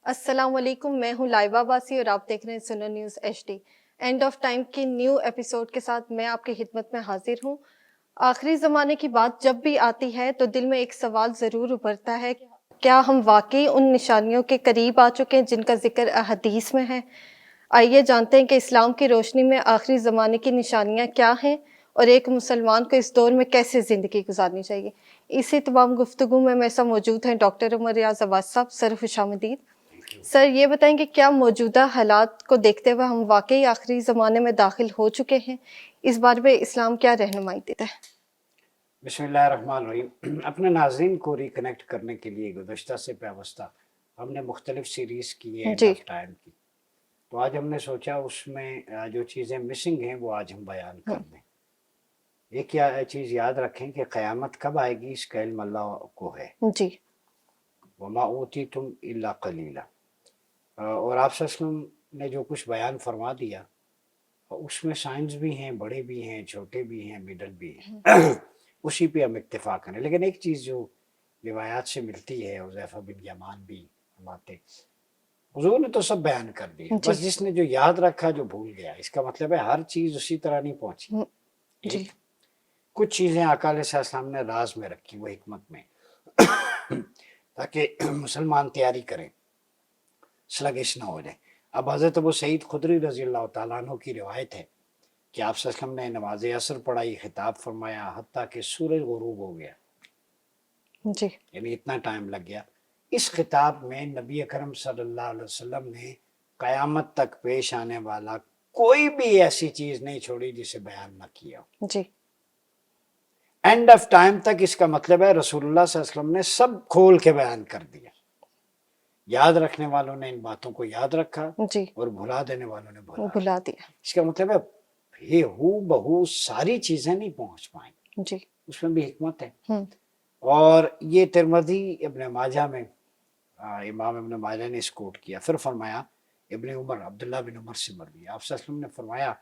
السلام علیکم، میں ہوں لائبہ باسی اور آپ دیکھ رہے ہیں Suno news H D. End of time کی نیو ایپیسوڈ کے ساتھ میں آپ کی خدمت میں حاضر ہوں۔ آخری زمانے کی بات جب بھی آتی ہے تو دل میں ایک سوال ضرور ابھرتا ہے، کیا ہم واقعی ان نشانیوں کے قریب آ چکے ہیں جن کا ذکر احادیث میں ہے؟ آئیے جانتے ہیں کہ اسلام کی روشنی میں آخری زمانے کی نشانیاں کیا ہیں اور ایک مسلمان کو اس دور میں کیسے زندگی گزارنی چاہیے۔ اسی تمام گفتگو میں میرے ساتھ موجود ہیں ڈاکٹر عمر ریاض عباس صاحب۔ سر خوش آمدید۔ سر یہ بتائیں کہ کیا موجودہ حالات کو دیکھتے ہوئے ہم واقعی آخری زمانے میں داخل ہو چکے ہیں؟ اس بارے میں اسلام کیا رہنمائی دیتا ہے؟ بسم اللہ الرحمن الرحیم۔ اپنے ناظرین کو ریکنیکٹ کرنے کے لیے گزشتہ سے پیوستہ ہم نے مختلف سیریز کی ہے اینڈ جی آف ٹائم کی، تو آج ہم نے سوچا اس میں جو چیزیں مسنگ ہیں وہ آج ہم بیان کر دیں۔ ایک چیز یاد رکھیں کہ قیامت کب آئے گی اس کا علم اللہ کو ہے۔ جی وما اوتیتم الا قلیلا، اور آپ صلی اللہ علیہ وسلم نے جو کچھ بیان فرما دیا اس میں سائنس بھی ہیں، بڑے بھی ہیں، چھوٹے بھی ہیں، مڈل بھی ہیں، اسی پہ ہم اکتفا کریں۔ لیکن ایک چیز جو روایات سے ملتی ہے، حذیفہ بن یمان بھی فرماتے، حضور نے تو سب بیان کر دیا، جی بس جس نے جو یاد رکھا جو بھول گیا۔ اس کا مطلب ہے ہر چیز اسی طرح نہیں پہنچی۔ جی ایک کچھ چیزیں آقا علیہ السلام نے راز میں رکھی، وہ حکمت میں، تاکہ مسلمان تیاری کریں، سلگش نہ ہو جائے۔ اب حضرت ابو سعید خدری رضی اللہ تعالیٰ عنہ کی روایت ہے کہ آپ صلی اللہ علیہ وسلم نے نماز عصر پڑھائی، خطاب فرمایا، حتیٰ کہ سورج غروب ہو گیا، جی یعنی اتنا ٹائم لگ گیا۔ اس خطاب میں نبی اکرم صلی اللہ علیہ وسلم نے قیامت تک پیش آنے والا کوئی بھی ایسی چیز نہیں چھوڑی جسے بیان نہ کیا۔ جی اینڈ آف ٹائم تک، اس کا مطلب ہے رسول اللہ صلی اللہ علیہ وسلم نے سب کھول کے بیان کر دیا۔ یاد رکھنے والوں نے ان باتوں کو یاد رکھا جی اور بھلا دینے والوں نے وہ بھلا۔ بھلا دیا۔ اس کا مطلب ہے یہ ہو بہو ساری چیزیں نہیں پہنچ پائیں، جی اس میں بھی حکمت ہے۔ ہوں اور یہ ترمذی ابن ماجہ میں امام ابن ماجہ نے اس کوٹ کیا۔ پھر فرمایا ابن عمر، عبداللہ بن عمر سے مروی، آپ صلی اللہ علیہ وسلم نے فرمایا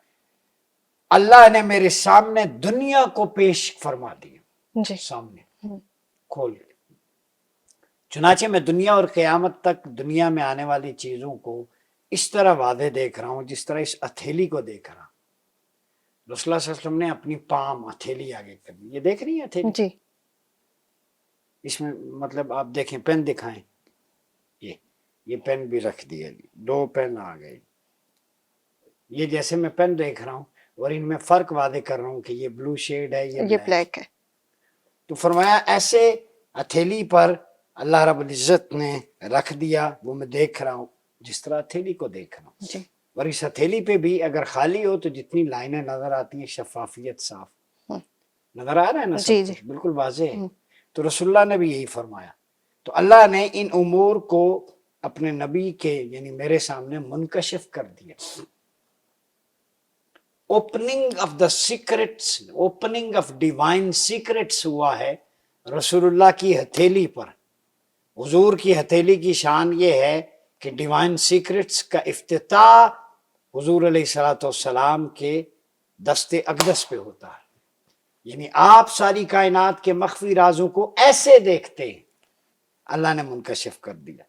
اللہ نے میرے سامنے دنیا کو پیش فرما دیا، جی سامنے ہوں کھول کے۔ چنانچہ میں دنیا اور قیامت تک دنیا میں آنے والی چیزوں کو اس طرح واضح دیکھ رہا ہوں جس طرح اس ہتھیلی کو دیکھ رہا ہوں۔ رسول اللہ صلی اللہ علیہ وسلم نے اپنی پام ہتھیلی آگے کر دی، یہ دیکھ رہی ہیں ہتھیلی؟ جی اس میں مطلب آپ دیکھیں، پین دکھائیں، یہ پین بھی رکھ دیا، دو پین آ گئے۔ یہ جیسے میں پین دیکھ رہا ہوں اور ان میں فرق واضح کر رہا ہوں کہ یہ بلو شیڈ ہے، یہ بلیک ہے۔ تو فرمایا ایسے ہتھیلی پر اللہ رب العزت نے رکھ دیا، وہ میں دیکھ رہا ہوں جس طرح ہتھیلی کو دیکھ رہا ہوں۔ جی اور اس ہتھیلی پہ بھی اگر خالی ہو تو جتنی لائنیں نظر آتی ہیں، شفافیت، صاف ہوں نظر آ رہا ہے نا، جی سب جی کچھ بالکل واضح ہے۔ ہوں تو رسول اللہ نے بھی یہی فرمایا۔ تو اللہ نے ان امور کو اپنے نبی کے یعنی میرے سامنے منکشف کر دیا۔ Opening of the secrets, opening of divine secrets ہوا ہے رسول اللہ کی ہتھیلی پر۔ حضور کی ہتھیلی کی شان یہ ہے کہ ڈیوائن سیکرٹس کا افتتاح حضور علیہ الصلوۃ والسلام کے دست اقدس پہ ہوتا ہے، یعنی آپ ساری کائنات کے مخفی رازوں کو ایسے دیکھتے ہیں، اللہ نے منکشف کر دیا۔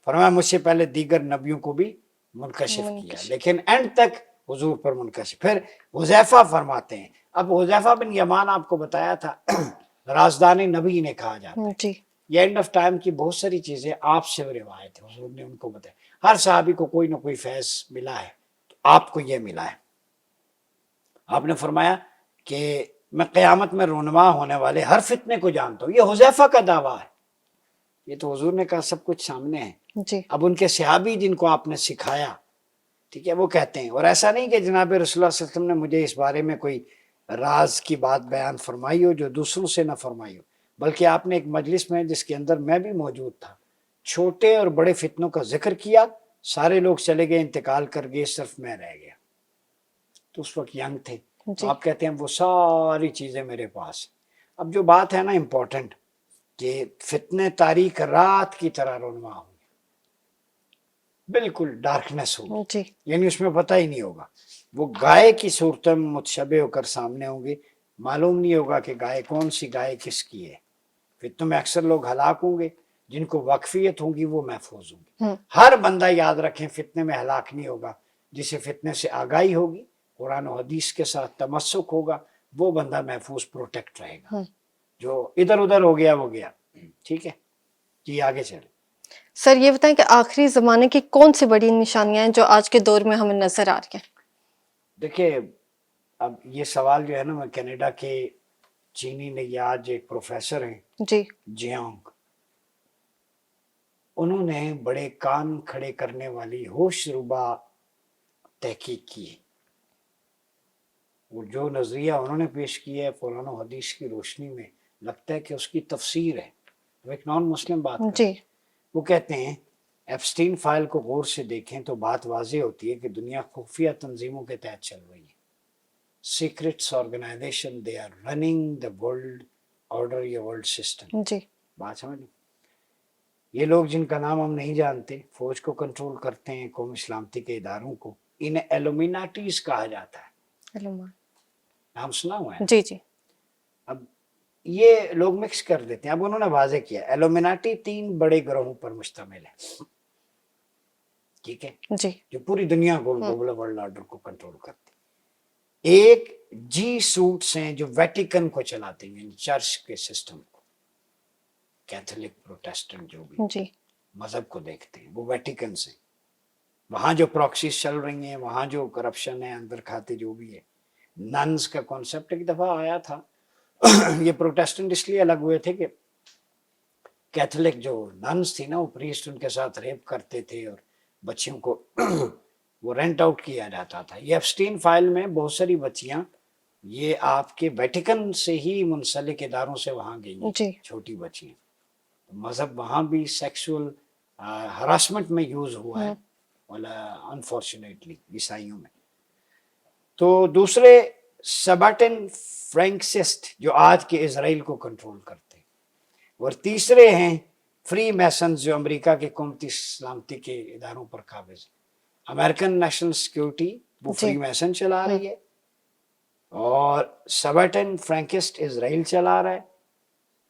فرمایا مجھ سے پہلے دیگر نبیوں کو بھی منکشف کیا، لیکن اینڈ تک حضور پر منکشف۔ پھر حذیفہ فرماتے ہیں، اب حذیفہ بن یمان آپ کو بتایا تھا رازدان نبی نے کہا جاتا ہے۔ جی یہ اینڈ آف ٹائم کی بہت ساری چیزیں آپ سے روایت ہے، حضور نے ان کو بتایا۔ ہر صحابی کو کوئی نہ کوئی فیض ملا ہے، تو آپ کو یہ ملا ہے۔ آپ نے فرمایا کہ میں قیامت میں رونما ہونے والے ہر فتنے کو جانتا ہوں۔ یہ حذیفہ کا دعویٰ ہے، یہ تو حضور نے کہا، سب کچھ سامنے ہے۔ جی اب ان کے صحابی جن کو آپ نے سکھایا، ٹھیک ہے، وہ کہتے ہیں، اور ایسا نہیں کہ جناب رسول اللہ صلی اللہ علیہ وسلم نے مجھے اس بارے میں کوئی راز کی بات بیان فرمائی ہو جو دوسروں سے نہ فرمائی ہو، بلکہ آپ نے ایک مجلس میں جس کے اندر میں بھی موجود تھا، چھوٹے اور بڑے فتنوں کا ذکر کیا، سارے لوگ چلے گئے، انتقال کر گئے، صرف میں رہ گیا۔ تو اس وقت ینگ تھے، تو جی آپ کہتے ہیں وہ ساری چیزیں میرے پاس۔ اب جو بات ہے نا امپورٹنٹ، کہ فتنے تاریک رات کی طرح رونما ہوں، بالکل ڈارکنیس ہوگی، جی یعنی اس میں پتہ ہی نہیں ہوگا۔ وہ گائے کی صورت میں متشبہ ہو کر سامنے ہوں گے، معلوم نہیں ہوگا کہ گائے کون سی گائے کس کی ہے۔ فتنوں میں اکثر لوگ ہلاک ہوں گے، جن کو واقفیت ہوگی وہ محفوظ ہوں گے. ہر بندہ یاد رکھیں فتنے میں ہلاک نہیں ہوگا. جسے فتنے سے آگاہی ہوگی، قرآن و حدیث کے ساتھ تمسک ہوگا، وہ بندہ محفوظ پروٹیکٹ رہے گا. جو ادھر ادھر ہو گیا وہ گیا. ٹھیک ہے جی، آگے چلیں. سر یہ بتائیں کہ آخری زمانے کی کون سی بڑی نشانیاں ہیں جو آج کے دور میں ہمیں نظر آ رہی ہیں؟ دیکھیے اب یہ سوال جو ہے نا، میں کینیڈا کے چینی نے یہ آج ایک پروفیسر ہیں جی جیانگ، انہوں نے بڑے کان کھڑے کرنے والی ہوش ربا تحقیق کی ہے. وہ جو نظریہ انہوں نے پیش کیا ہے قرآن و حدیث کی روشنی میں، لگتا ہے کہ اس کی تفسیر ہے. وہ ایک نان مسلم بات کر جی رہے ہیں. وہ کہتے ہیں ایپسٹین فائل کو غور سے دیکھیں تو بات واضح ہوتی ہے کہ دنیا خفیہ تنظیموں کے تحت چل رہی ہے. Secrets organization, they are running the world order یا ورلڈ سسٹم. جی بات سمجھ لیں. یہ لوگ جن کا نام ہم نہیں جانتے، فوج کو کنٹرول کرتے ہیں، قومی سلامتی کے اداروں کو، انہیں ایلومیناٹیز کہا جاتا ہے. نام سنا ہوا ہے. جی جی اب یہ لوگ مکس کر دیتے ہیں. اب انہوں نے واضح کیا ایلومیناٹی 3 بڑے گروہوں پر مشتمل ہے. ٹھیک ہے، جی جو پوری دنیا کو گلوبل ورلڈ آرڈر کو کنٹرول کرتے ہیں. ایک جی سوٹس ہیں جو ویٹیکن کو چلاتے ہیں، یعنی چرچ کے سسٹم کو، کیتھولک پروٹیسٹنٹ جو بھی جی مذہب کو دیکھتے ہیں، وہ ویٹیکن سے. وہاں جو پراکسیز چل رہی ہیں، وہاں جو کرپشن ہے، اندر کھاتے جو بھی ہے. ننز کا کانسیپٹ ایک دفعہ آیا تھا. یہ پروٹیسٹنٹ اس لیے الگ ہوئے تھے کہ کیتھولک جو ننز تھی نا، وہ پریسٹ ان کے ساتھ ریپ کرتے تھے اور بچیوں کو وہ رینٹ آؤٹ کیا جاتا تھا. یہ ایپسٹین فائل میں بہت ساری بچیاں یہ آپ کے ویٹیکن سے ہی منسلک اداروں سے وہاں گئی ہیں. جی چھوٹی بچیاں. مذہب وہاں بھی سیکسول ہراسمنٹ میں یوز ہوا ہے انفارچونیٹلی عیسائیوں میں. تو دوسرے سباٹن فرینکسسٹ جو آج کے اسرائیل کو کنٹرول کرتے ہیں. اور تیسرے ہیں فری میسنز جو امریکہ کے قومتی سلامتی کے اداروں پر قابض ہیں. امریکن نیشنل سیکیورٹی وہ جی فری میسن چلا رہی ہے، اور سباٹن فرینکسٹ اسرائیل چلا رہا ہے،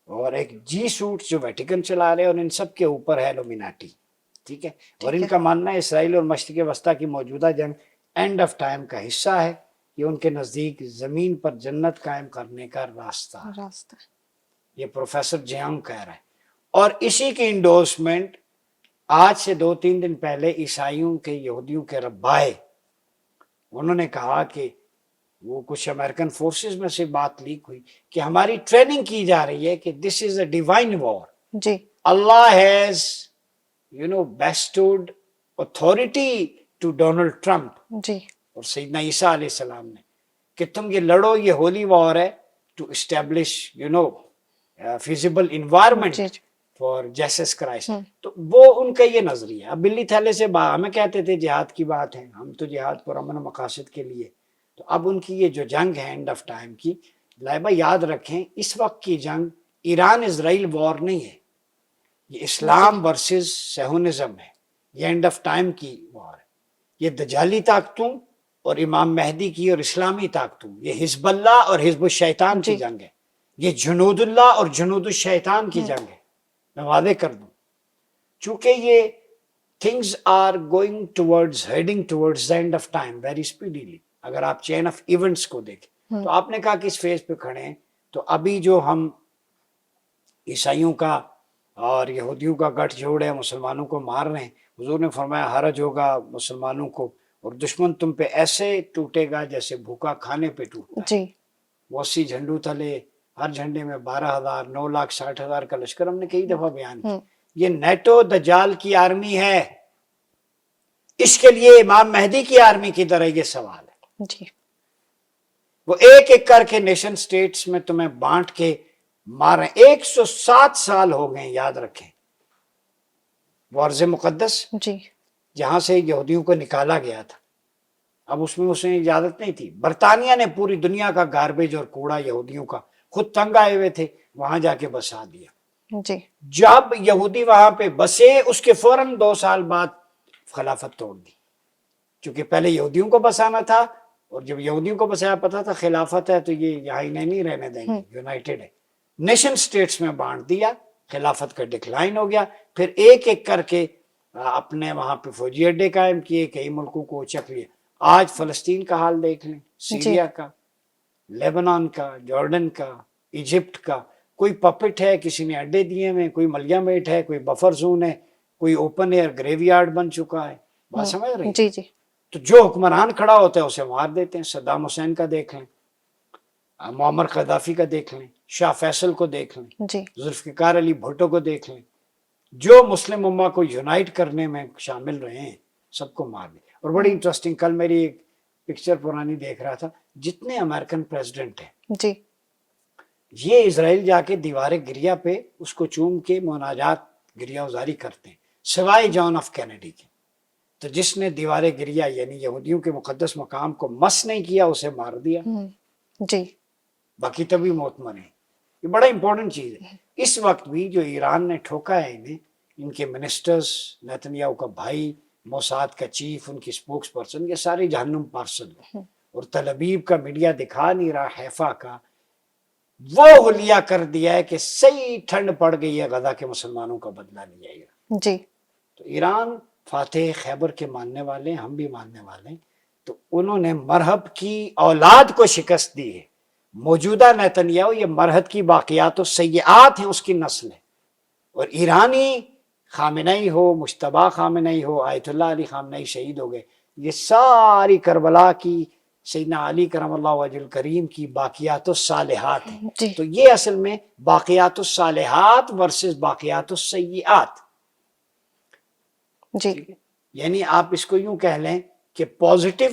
اور ایک جی سوٹ جو ویٹیکن چلا رہے ہیں، اور ان سب کے اوپر ہے ایلومیناٹی. ٹھیک ہے. اور ان کا ماننا ہے اسرائیل اور مشرق وسطیٰ کی موجودہ جنگ اینڈ آف ٹائم کا حصہ ہے. یہ ان کے نزدیک زمین پر جنت قائم کرنے کا راستہ ہے. یہ پروفیسر جیانگ کہہ رہا ہے. اور اسی کی انڈورسمنٹ آج سے 2-3 دن پہلے عیسائیوں کے، یہودیوں کے ربائے، انہوں نے کہا کہ وہ کچھ امریکن فورسز میں سے بات لیک ہوئی کہ ہماری ٹریننگ کی جا رہی ہے کہ this is a divine war. جی Allah has bestowed authority to Donald Trump ji اور سیدنا عیسیٰ علیہ السلام نے کہ تم یہ لڑو، یہ ہولی وار ہے ٹو اسٹیبلش فیزیبل انوائرمنٹ جی فار جیسس کرائسٹ. تو وہ ان کا یہ نظریہ. اب بلی تھیلے سے ہمیں کہتے تھے جہاد کی بات ہے، ہم تو جہاد پر امن و مقاصد کے لیے. تو اب ان کی یہ جو جنگ ہے اینڈ آف ٹائم کی، لائبہ یاد رکھیں اس وقت کی جنگ ایران اسرائیل وار نہیں ہے، یہ اسلام ورسز سیہونزم ہے. یہ اینڈ آف ٹائم کی وار ہے. یہ دجالی طاقتوں اور امام مہدی کی اور اسلامی طاقتوں، یہ حزب اللہ اور حزب الشیطان کی جنگ ہے. یہ جنود اللہ اور جنود الشیطان کی جنگ ہے. میں واضح کر دوں، چونکہ یہ things are going towards heading towards the end of time very speedily. اگر آپ چین آف ایونٹس کو دیکھیں تو آپ نے کہا کہ اس فیز پہ کھڑے ہیں. تو ابھی جو ہم عیسائیوں کا اور یہودیوں کا گٹھ جوڑ ہے، مسلمانوں کو مار رہے ہیں، حضور نے فرمایا حرج ہوگا مسلمانوں کو، اور دشمن تم پہ ایسے ٹوٹے گا جیسے بھوکا کھانے پہ ٹوٹتا ہے. جی وہ 80 جھنڈوں تلے، ہر جھنڈے میں 12,000، 9,60,000 کا لشکر ہم نے کئی دفعہ بیان کیا. یہ نیٹو دجال کی آرمی ہے. اس کے لیے امام مہدی کی آرمی کی طرح یہ سوال ہے. جی وہ ایک ایک کر کے نیشن سٹیٹس میں تمہیں بانٹ کے مارے. 107 سال ہو گئے، یاد رکھیں. وہ ارض مقدس جی جہاں سے یہودیوں کو نکالا گیا تھا، اب اس میں اجازت نہیں تھی. برطانیہ نے پوری دنیا کا گاربیج اور کوڑا یہودیوں کا، خود تنگ آئے ہوئے تھے، وہاں جا کے بسا دیا. جی جب یہودی وہاں پہ بسے اس کے فوراً 2 سال بعد خلافت توڑ دی، چونکہ پہلے یہودیوں کو بسانا تھا، اور جب یہودیوں کو بسایا پتا تھا خلافت ہے تو یہ یہاں انہیں نہیں رہنے دیں گے، یونائٹڈ ہے. نیشن سٹیٹس میں بانٹ دیا. خلافت کا ڈکلائن ہو گیا. پھر ایک ایک کر کے اپنے وہاں پہ فوجی اڈے قائم کیے, کئی ملکوں کو چک لیے. آج فلسطین کا حال دیکھ لیں, سیریا کا, لیبنان کا, جارڈن کا, ایجپٹ کا. کوئی پپٹ ہے, کسی نے اڈے دیے ہوئے, کوئی ملیا میٹ ہے, کوئی بفر زون ہے, کوئی اوپن ایئر گریو یارڈ بن چکا ہے. بات سمجھ رہی ہیں؟ جی جی. تو جو حکمران کھڑا ہوتا ہے اسے مار دیتے ہیں. صدام حسین کا دیکھ لیں, معمر قذافی کا دیکھ لیں, شاہ فیصل کو دیکھ لیں, جی ذوالفقار علی بھٹو کو دیکھ لیں. جو مسلم امہ کو یونائٹ کرنے میں شامل رہے ہیں سب کو مار دیا. اور بڑی انٹرسٹنگ, کل میری ایک پکچر پرانی دیکھ رہا تھا, جتنے امریکن پریزیڈنٹ ہیں جی یہ اسرائیل جا کے دیوار گریا پہ اس کو چوم کے مناجات گریا ازاری کرتے ہیں, سوائے جان آف کینیڈی کے. تو جس نے دیوار گریا یعنی یہودیوں کے مقدس مقام کو مس نہیں کیا اسے مار دیا, جی باقی تبھی موت مرے. یہ بڑا امپورٹنٹ چیز ہے. اس وقت بھی جو ایران نے ٹھوکا ہے انہیں, ان کے منسٹرز, نیتنیاہو کا بھائی, موساد کا چیف, ان کی سپوکس پرسن, یہ سارے جہنم پارسل ہیں. اور تل ابیب کا میڈیا دکھا نہیں رہا, حیفا کا وہ حلیہ کر دیا ہے کہ صحیح ٹھنڈ پڑ گئی ہے, غزہ کے مسلمانوں کا بدلہ لیا جائے گا. جی تو ایران فاتح خیبر کے ماننے والے ہیں, ہم بھی ماننے والے ہیں. تو انہوں نے مرہب کی اولاد کو شکست دی ہے. موجودہ نیتنیاہو یہ مرہد کی باقیات و سیئات ہیں, اس کی نسل ہے. اور ایرانی خامنئی ہو, مجتبی خامنئی ہو, آیت اللہ علی خامنئی شہید ہو گئے, یہ ساری کربلا کی سیدنا علی کرم اللہ وجہ الکریم کی باقیات الصالحات ہیں. جی تو یہ اصل میں باقیات الصالحات ورسز باقیات السیئات. جی یعنی آپ اس کو یوں کہہ لیں کہ پازیٹیو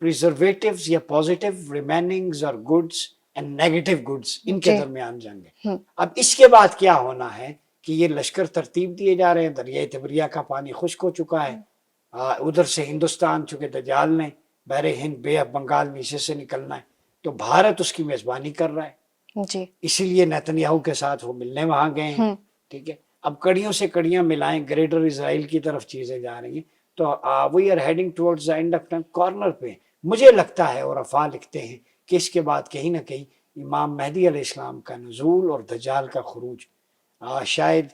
پریزرویٹیوز یا پازیٹیو ریمیننگز اور گڈز اینڈ نیگیٹو گڈز, ان کے درمیان جنگ ہے. اب اس کے بعد کیا ہونا ہے کہ یہ لشکر ترتیب دیے جا رہے ہیں, دریائے تبریہ کا پانی خشک ہو چکا ہے, ادھر سے ہندوستان چونکہ دجال نے بحر ہند بے آف بنگال نیچے سے نکلنا ہے, تو بھارت اس کی میزبانی کر رہا ہے. جی اسی لیے نیتنیاہو کے ساتھ وہ ملنے وہاں گئے ہیں. ٹھیک ہے, اب کڑیوں سے کڑیاں ملائیں, گریٹر اسرائیل کی طرف چیزیں جا رہی ہیں. تو we are heading towards the end of time corner پہ. مجھے لگتا ہے, اور افواہ لکھتے ہیں کہ اس کے بعد کہیں نہ کہیں امام مہدی علیہ السلام کا نزول اور دجال کا خروج شاید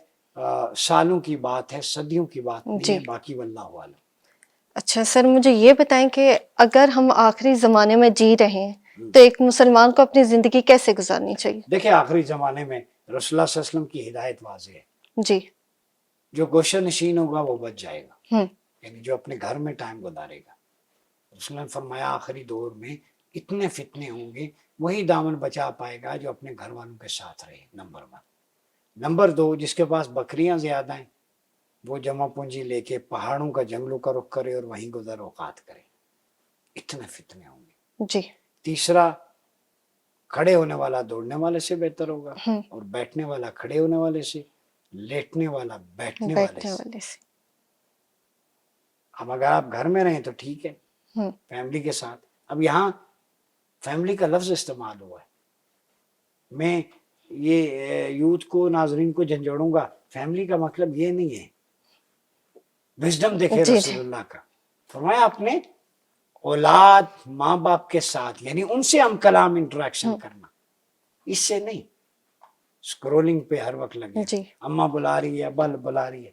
سالوں کی بات ہے, صدیوں کی بات نہیں ہے. باقی واللہ عالم. اچھا سر, مجھے یہ بتائیں کہ اگر ہم آخری زمانے میں جی رہے ہیں تو ایک مسلمان کو اپنی زندگی کیسے گزارنی چاہیے؟ دیکھیں, آخری زمانے میں رسول اللہ صلی اللہ علیہ وسلم کی ہدایت واضح ہے. جی جو گوشہ نشین ہوگا وہ بچ جائے گا, ہوں یعنی جو اپنے گھر میں ٹائم گزارے گا. رسول اللہ نے فرمایا آخری دور میں اتنے فتنے ہوں گے, وہی دامن بچا پائے گا جو اپنے گھر والوں کے ساتھ رہے. نمبر 1. نمبر 2, جس کے پاس بکریاں زیادہ ہیں وہ جمع پونجی لے کے پہاڑوں کا جنگلوں کا رخ کرے اور وہیں گزر اوقات کرے. اتنے فتنے ہوں گے. جی. تیسرا, کھڑے ہونے والا دوڑنے والے سے بہتر ہوگا, اور بیٹھنے والا کھڑے ہونے والے سے, لیٹنے والا بیٹھنے والے سے. اب اگر آپ گھر میں رہیں تو ٹھیک ہے, فیملی کے ساتھ. اب یہاں فیملی کا لفظ استعمال ہوا ہے. میں یہ یوتھ کو, ناظرین کو جھنجھوڑوں گا, فیملی کا مطلب یہ نہیں ہے. وزڈم دیکھے رسول اللہ کا, فرمایا اپنے اولاد ماں باپ کے ساتھ, یعنی ان سے ہم کلام انٹریکشن کرنا, اس سے نہیں اسکرولنگ پہ ہر وقت لگے. اماں بلا رہی ہے, ابا بلا رہی ہے,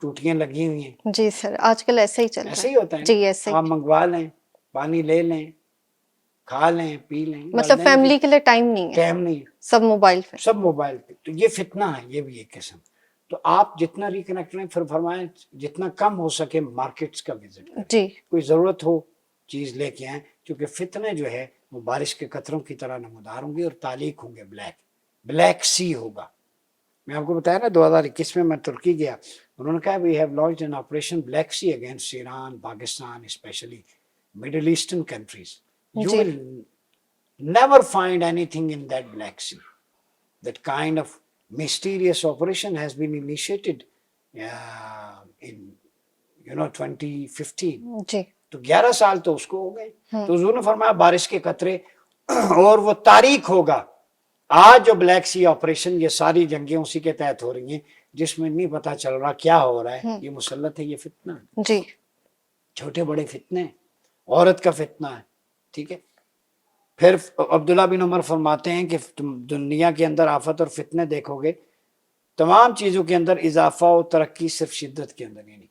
ٹوٹیاں لگی ہوئی ہیں. جی سر, آج کل ایسا ہی چل رہا ہے. ایسے ہی ہوتا ہے. جی ایسے آپ منگوا لیں, پانی لے لیں, کھا لیں, پی لیں, مطلب فیملی کے لیے ٹائم نہیں ہے, ٹائم نہیں, سب موبائل پہ, سب موبائل پہ. تو یہ فتنہ ہے, یہ بھی ایک قسم. تو آپ جتنا ریکنیکٹ رہیں, پھر فرمائیں جتنا کم ہو سکے مارکیٹس کا وزٹ کریں. جی کوئی ضرورت ہو چیز لے کے آئیں, کیونکہ فتنے جو ہے وہ بارش کے قطروں کی طرح نمودار ہوں گے اور تعلیق ہوں گے. بلیک سی ہوگا. میں آپ کو بتایا نا 2021 میں میں ترکی گیا, انہوں نے کہا we have launched an operation Black Sea against Iran, Pakistan, especially Middle Eastern countries. You will never find anything in that Black Sea. That kind of mysterious operation has been initiated in 2015. جی. تو 11 سال تو اس کو ہو گئے. تو حضور نے فرمایا بارش کے قطرے, اور وہ تاریخ ہوگا. آج جو بلیک سی آپریشن, یہ ساری جنگیں اسی کے تحت ہو رہی ہیں جس میں نہیں پتا چل رہا کیا ہو رہا ہے. یہ مسلط ہے, یہ فتنہ ہے. جی. چھوٹے بڑے فتنے ہیں, عورت کا فتنہ ہے. ٹھیک ہے, پھر عبداللہ بن عمر فرماتے ہیں کہ تم دنیا کے اندر آفت اور فتنے دیکھو گے، تمام چیزوں کے اندر اضافہ اور ترقی صرف شدت کے اندر ہی نہیں،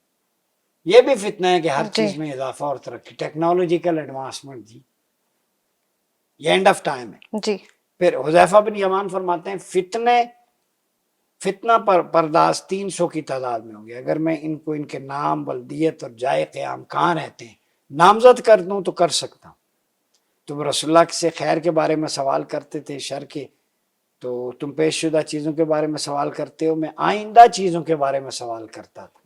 یہ بھی فتنہ ہے کہ ہر چیز میں اضافہ اور ترقی، ٹیکنالوجیکل ایڈوانسمنٹ جی، یہ اینڈ آف ٹائم ہے جی پھر حذیفہ بن یمان فرماتے ہیں فتنہ پرداز 300 کی تعداد میں ہوں گے، اگر میں ان کو ان کے نام، بلدیت اور جائے قیام کہاں رہتے ہیں نامزد کر دوں تو کر سکتا ہوں۔ تم رسول اللہ سے خیر کے بارے میں سوال کرتے تھے، شر کے، تو تم پیش شدہ چیزوں کے بارے میں سوال کرتے ہو، میں آئندہ چیزوں کے بارے میں سوال کرتا تھا۔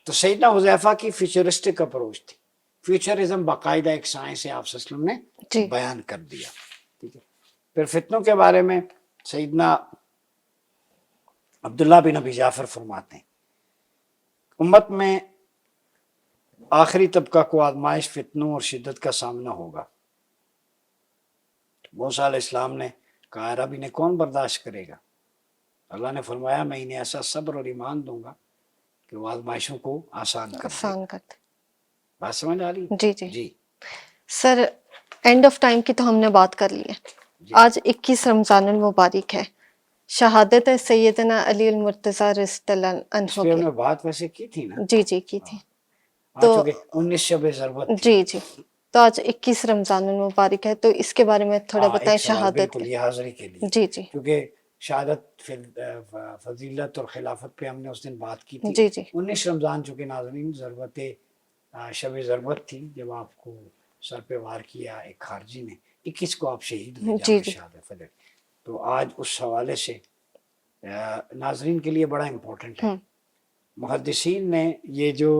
تو سیدنا حذیفہ کی فیوچرسٹک اپروچ تھی، فیوچرزم باقاعدہ ایک سائنس ہے، آپ صلی اللہ علیہ وسلم نے بیان کر دیا، ٹھیک ہے۔ پھر فتنوں کے بارے میں سیدنا عبداللہ بن ابی جعفر فرماتے ہیں امت میں آخری طبقہ کو آزمائش، فتنوں اور شدت کا سامنا ہوگا۔ موسیٰ علیہ السلام نے کہا رب انہیں کون برداشت کرے گا؟ اللہ نے فرمایا میں انہیں ایسا صبر اور ایمان دوں گا کہ وہ آزمائشوں کو آسان کر دے۔ بات سمجھ آ رہی؟ جی جی جی سر، اینڈ آف ٹائم کی تو ہم نے بات کر لی ہے، آج 21 رمضان المبارک ہے، شہادت ہے سیدنا علی المرتضیٰ رضی اللہ عنہ اس پہ ہم نے بات ویسے کی تھی نا؟ جی جی کی تھی، تو 19 شب ضربت جی جی، تو آج 21 رمضان المبارک ہے، تو اس کے بارے میں تھوڑا بتائیں شہادت بالکل یہ حاضری کے لیے، جی جی، کیونکہ شہادت فضیلت اور خلافت پہ ہم نے اس دن بات کی تھی۔ جی جی 19 رمضان چونکہ ناظرین ضربت شب ضربت تھی، جب آپ کو سر پہ وار کیا ایک خارجی نے، 21 کو آپ شہید ہوئے جام شہادت فجر، تو آج اس حوالے سے ناظرین کے لیے بڑا امپورٹنٹ ہے۔ محدثین نے یہ جو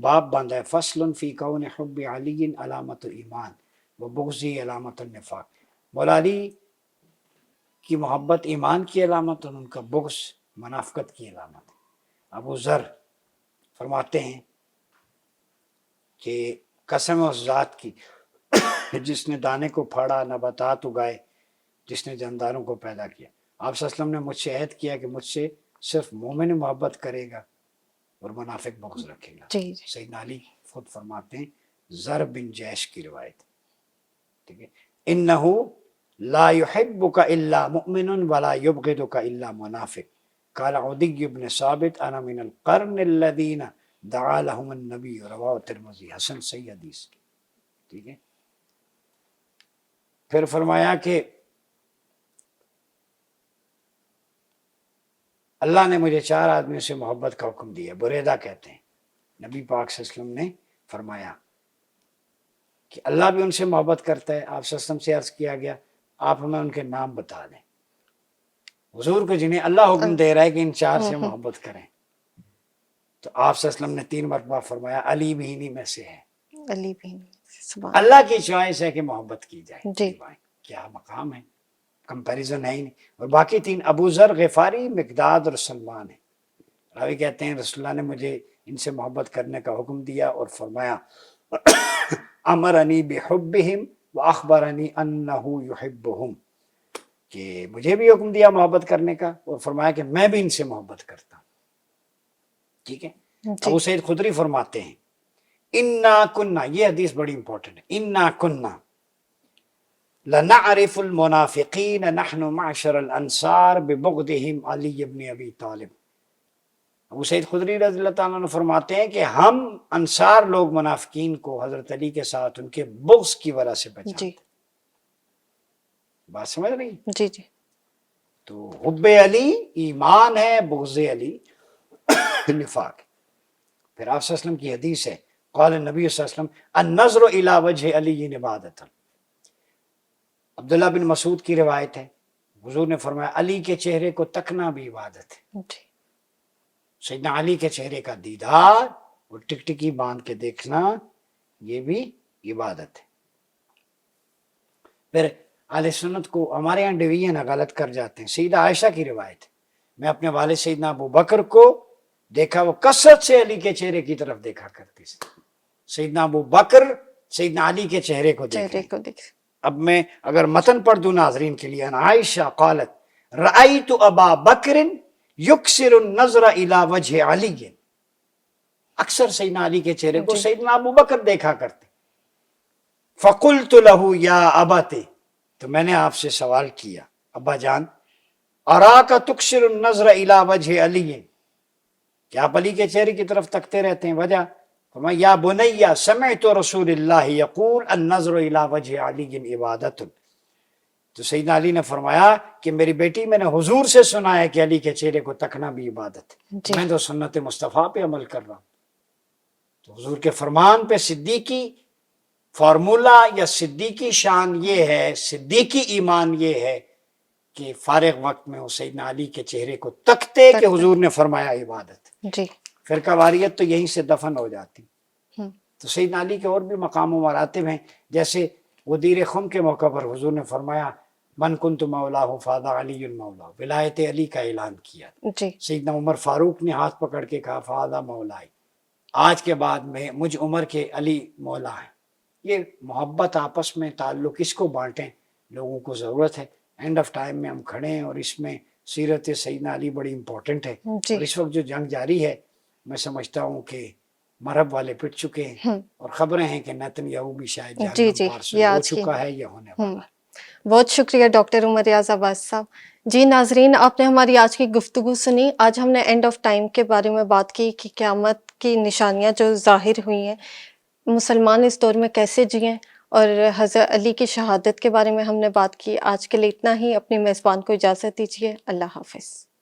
باب باندھا ہے، فصل فی کون حب علی علامت ایمان و بغضی علامت النفاق، مولا علی کی محبت ایمان کی علامت اور ان کا بغض منافقت کی علامت ہے۔ ابو ذر فرماتے ہیں کہ قسم اس ذات کی جس نے دانے کو پھاڑا، نباتات اگائے، جس نے جانداروں کو پیدا کیا، آپ صلی اللہ علیہ وسلم نے مجھ سے عہد کیا کہ مجھ سے صرف مومن محبت کرے گا اور منافق بغض رکھے گا۔ سیدنا علی خود فرماتے ہیں، زر بن جیش کی روایت، ٹھیک ہے، انہو لا یحبک الا مؤمن ولا یبغضک الا منافق، قال عدی بن ثابت انا من القرن الذین دعا لهم النبی، رواہ ترمذی، حسن صحیح حدیث، ٹھیک ہے۔ پھر فرمایا کہ اللہ نے مجھے 4 آدمیوں سے محبت کا حکم دیا، بریدہ کہتے ہیں، نبی پاک صلی اللہ علیہ وسلم نے فرمایا کہ اللہ بھی ان سے محبت کرتا ہے۔ آپ صلی اللہ علیہ وسلم سے عرض کیا گیا آپ ہمیں ان کے نام بتا دیں، حضور کو جنہیں اللہ حکم دے رہا ہے کہ ان 4 سے محبت کریں، تو آپ صلی اللہ علیہ وسلم نے 3 مرتبہ فرمایا علی بھی انہی میں سے ہے، علی بھی اللہ کی چوائس ہے کہ محبت کی جائے، جی کیا مقام ہے، کمپیریزن ہے ہی نہیں۔ اور باقی 3 ابو ذر غفاری، مقداد اور سلمان ہیں۔ راوی کہتے ہیں رسول اللہ نے مجھے ان سے محبت کرنے کا حکم دیا اور فرمایا امرنی بحبہم واخبرنی انہ یحبہم، کہ مجھے بھی حکم دیا محبت کرنے کا اور فرمایا کہ میں بھی ان سے محبت کرتا ہوں، ٹھیک ہے۔ ابو سعید خدری فرماتے ہیں انا کننا، یہ حدیث بڑی امپورٹنٹ ہے، انا کننا لنعرف المنافقین نحن معشر الانصار ببغضهم علی بن ابی طالب۔ ابو سعید خدری رضی اللہ تعالیٰ عنہ فرماتے ہیں کہ ہم انصار لوگ منافقین کو حضرت علی کے ساتھ ان کے بغض کی وجہ سے پہچانتے ہیں۔ بات سمجھ رہی؟ جی جی، تو حب علی ایمان ہے، بغض علی نفاق۔ پھر آپ صلی اللہ علیہ وسلم کی حدیث ہے، قال النبی صلی اللہ علیہ وسلم النظر الی وجہ علی عبادت۔ عبداللہ بن مسعود کی روایت ہے، حضور نے فرمایا علی کے چہرے کو تکنا بھی عبادت ہے۔ سیدنا علی کے چہرے کا دیدار اور ٹکٹکی باندھ کے دیکھنا یہ بھی عبادت ہے۔ پھر اہل سنت کو ہمارے یہاں ڈویژن غلط کر جاتے ہیں۔ سیدہ عائشہ کی روایت ہے، میں اپنے والد سیدنا ابو بکر کو دیکھا وہ کثرت سے علی کے چہرے کی طرف دیکھا کرتے تھے، سیدنا ابو بکر سیدنا علی کے چہرے کو دیکھ۔ اب میں اگر متن پڑھ دوں ناظرین کے لیے، عائشہ قالت رأیت ابا بکر یکسر النظر الی وجہ علی، اکثر سیدنا علی کے چہرے کو سیدنا ابو بکر دیکھا کرتے۔ فقلت له یا ابت، تو میں نے آپ سے سوال کیا ابا جان اراک تکثر النظر الی وجہ علی، کیا آپ علی کے چہرے کی طرف تکتے رہتے ہیں؟ وجہ فرمایا یا بنیا سمعت رسول اللہ یقول النظر الی وجہ علی عبادت، تو سیدنا علی نے فرمایا کہ میری بیٹی میں نے حضور سے سنا ہے کہ علی کے چہرے کو تکنا بھی عبادت ہے، جی میں تو سنت مصطفیٰ پہ عمل کر رہا ہوں۔ تو حضور کے فرمان پہ صدیقی فارمولہ یا صدیقی شان یہ ہے، صدیقی ایمان یہ ہے کہ فارغ وقت میں وہ سیدنا علی کے چہرے کو تکتے کہ حضور نے فرمایا عبادت۔ جی فرقہ واریت تو یہیں سے دفن ہو جاتی۔ ہم، تو سیدنا علی کے اور بھی مقام و مراتب ہیں، جیسے غدیر خم کے موقع پر حضور نے فرمایا من کنت مولاہ فاذا علی مولا، ولایت علی کا اعلان کیا۔ جی سیدنا عمر فاروق نے ہاتھ پکڑ کے کہا فاذا مولائی، آج کے بعد میں مجھ عمر کے علی مولا ہیں۔ یہ محبت آپس میں تعلق اس کو بانٹیں، لوگوں کو ضرورت ہے۔ اینڈ آف ٹائم میں ہم کھڑے ہیں اور اس میں سیرت سیدنا علی بڑی امپورٹنٹ ہے، جی اور اس وقت جو جنگ جاری ہے میں سمجھتا ہوں کہ مرہب والے پٹ چکے ہیں، ہم، اور خبریں ہیں کہ نیتنیاہو بھی شاید جی جہنم جی پار سے یہ ہو آج کی چکا ہے یا ہونے ہم، والا ہے۔ بہت شکریہ ڈاکٹر عمر ریاض عباس صاحب۔ جی ناظرین، آپ نے ہماری آج کی گفتگو سنی۔ آج ہم نے اینڈ آف ٹائم کے بارے میں بات کی کہ قیامت کی نشانیاں جو ظاہر ہوئی ہیں، مسلمان اس دور میں کیسے جئیں، اور حضرت علی کی شہادت کے بارے میں ہم نے بات کی۔ آج کے لیے اتنا ہی، اپنی میزبان کو اجازت دیجیے۔ اللہ حافظ۔